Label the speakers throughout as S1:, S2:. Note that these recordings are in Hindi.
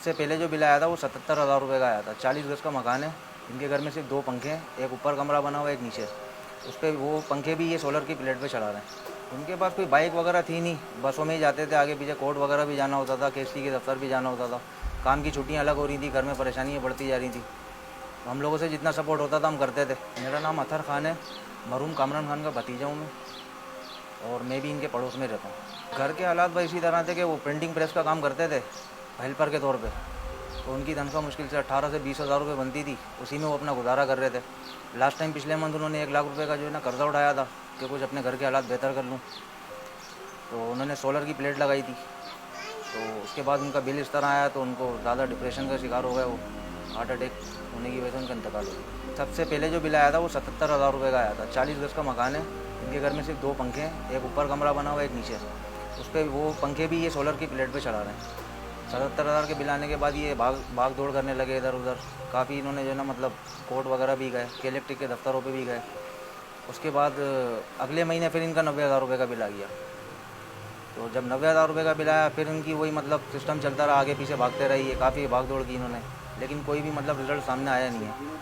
S1: सबसे पहले जो बिल आया था वो 77,000 रुपये का आया था। 40 गज का मकान है, इनके घर में सिर्फ 2 पंखे हैं, एक ऊपर कमरा बना हुआ है, एक नीचे। उस पर वो पंखे भी ये सोलर की प्लेट पे चला रहे हैं। उनके पास कोई बाइक वगैरह थी नहीं, बसों में ही जाते थे, आगे पीछे कोर्ट वगैरह भी जाना होता था, केसरी के दफ्तर भी जाना होता था। काम की छुट्टियाँ अलग हो रही थी, घर में परेशानियाँ बढ़ती जा रही थी। हम लोगों से जितना सपोर्ट होता था हम करते थे। मेरा नाम अतर खान है, मरहूम कामरान खान का भतीजा हूँ मैं, और मैं भी इनके पड़ोस में रहता हूँ। घर के हालात भाई इसी तरह थे कि वो प्रिंटिंग प्रेस का काम करते थे हेल्पर के तौर पे, तो उनकी तनख्वाह मुश्किल से 18 से 20,000 रुपये बनती थी, उसी में वो अपना गुजारा कर रहे थे। लास्ट टाइम पिछले मंथ उन्होंने 1 लाख रुपये का जो है ना कर्जा उठाया था कि कुछ अपने घर के हालात बेहतर कर लूँ, तो उन्होंने सोलर की प्लेट लगाई थी। तो उसके बाद उनका बिल इस तरह आया तो उनको ज़्यादा डिप्रेशन का शिकार हो गए, वो हार्ट अटैक होने की वजह से उनका इंतकाल हो गया। सबसे पहले जो बिल आया था वो 77,000 रुपये का आया था। 40 गज का मकान है, इनके घर में सिर्फ 2 पंखे हैं, एक ऊपर कमरा बना हुआ है, एक नीचे। उस पर वो पंखे भी ये सोलर की प्लेट पे चला रहे हैं। 77,000 के बिल आने के बाद ये भाग दौड़ करने लगे इधर उधर। काफ़ी इन्होंने जो है ना मतलब कोर्ट वगैरह भी गए, के इलेक्ट्रिक के दफ्तरों पे भी गए। उसके बाद अगले महीने फिर इनका 90,000 रुपये का बिल आ गया। तो जब 90,000 रुपये का बिल आया फिर इनकी वही मतलब सिस्टम चलता रहा, आगे पीछे भागते रहिए, काफ़ी भाग दौड़ की इन्होंने, लेकिन कोई भी मतलब रिजल्ट सामने आया नहीं है।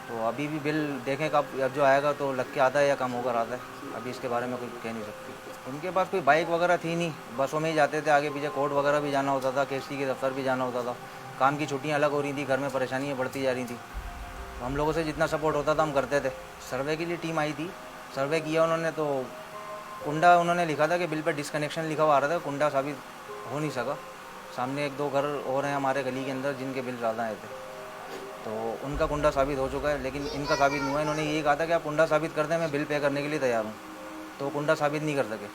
S1: तो अभी भी बिल देखें कब, अब जो आएगा तो लग के आता है या कम होकर आता है, अभी इसके बारे में कुछ कह नहीं सकती। उनके पास कोई बाइक वगैरह थी नहीं, बसों में ही जाते थे, आगे पीछे कोर्ट वगैरह भी जाना होता था, केसरी के दफ्तर भी जाना होता था। काम की छुट्टियाँ अलग हो रही थी, घर में परेशानियाँ बढ़ती जा रही थी। तो हम लोगों से जितना सपोर्ट होता था हम करते थे। सर्वे के लिए टीम आई थी, सर्वे किया उन्होंने, तो कुंडा उन्होंने लिखा था कि बिल पर डिसकनेक्शन लिखा हुआ आ रहा था, कुंडा साबित हो नहीं सका। सामने 1-2 घर और हैं हमारे गली के अंदर जिनके बिल ज़्यादा आए थे, तो उनका कुंडा साबित हो चुका है, लेकिन इनका साबित नहीं हुआ। इन्होंने यही कहा था कि आप कुंडा साबित कर दें, मैं बिल पे करने के लिए तैयार हूँ, तो कुंडा साबित नहीं कर सके।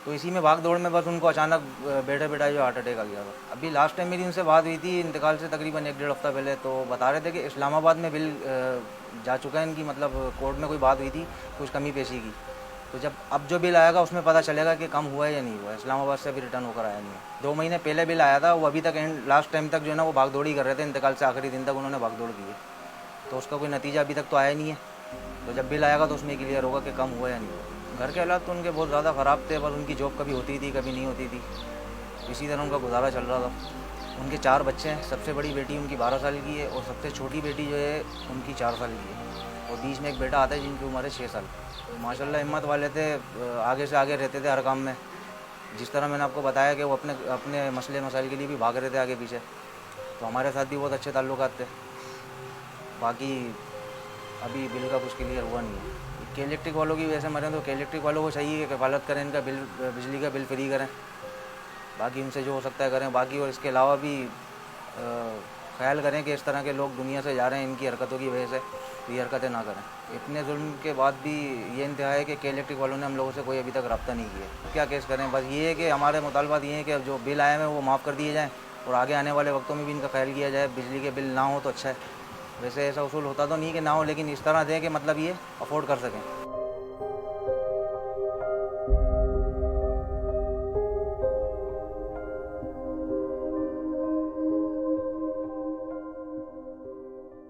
S1: तो इसी में भाग दौड़ में बस उनको अचानक बैठे बैठा जो हार्ट अटैक आ गया था। अभी लास्ट टाइम मेरी उनसे बात हुई थी इंतकाल से तकरीबन 1-1.5 हफ्ता पहले, तो बता रहे थे कि इस्लामाबाद में बिल जा चुका है इनकी, मतलब कोर्ट में कोई बात हुई थी कुछ कमी पेशी की। तो जब अब जो बिल आएगा उसमें पता चलेगा कि कम हुआ है या नहीं हुआ है। इस्लामाबाद से अभी रिटर्न होकर आया नहीं है। 2 महीने पहले बिल आया था, वो अभी तक लास्ट टाइम तक जो है ना वो भागदौड़ ही कर रहे थे, इंतकाल से आखिरी दिन तक उन्होंने भागदौड़ की है, तो उसका कोई नतीजा अभी तक तो आया नहीं है। तो जब बिल आएगा तो उसमें क्लियर होगा कि कम हुआ या नहीं हुआ। घर के हालात तो उनके बहुत ज़्यादा ख़राब थे, बस उनकी जॉब कभी होती थी कभी नहीं होती थी, इसी तरह उनका गुजारा चल रहा था। उनके 4 बच्चे हैं, सबसे बड़ी बेटी उनकी 12 साल की है और सबसे छोटी बेटी जो है उनकी 4 साल की है, और बीच में एक बेटा आता है जिनकी उम्र है 6 साल। माशाल्लाह हिम्मत वाले थे, आगे से आगे रहते थे हर काम में। जिस तरह मैंने आपको बताया कि वो अपने अपने मसले मसाइल के लिए भी भाग रहे थे आगे पीछे, तो हमारे साथ भी बहुत अच्छे ताल्लुकात थे। बाकी अभी बिल का कुछ क्लियर हुआ नहीं है। के इलेक्ट्रिक वालों की वजह से मरें तो के इलेक्ट्रिक वालों को चाहिए कि कफ़ालत करें, इनका बिल, बिजली का बिल फ्री करें। बाकी उनसे जो हो सकता है करें। बाकी और इसके अलावा भी ख्याल करें कि इस तरह के लोग दुनिया से जा रहे हैं इनकी हरकतों की वजह से, तो ये हरकतें ना करें। इतने जुल्म के बाद भी ये इंतहा है कि के इलेक्ट्रिक वालों ने हम लोगों से कोई अभी तक रब्ता नहीं किया। क्या केस करें, बस ये है कि हमारे मुतालबात ये हैं कि जो बिल आए हैं वो माफ़ कर दिए जाएँ और आगे आने वाले वक्तों में भी इनका ख्याल किया जाए। बिजली के बिल ना हो तो अच्छा है, वैसे ऐसा उसूल होता तो नहीं कि ना हो, लेकिन इस तरह दें कि मतलब ये अफोर्ड कर सकें।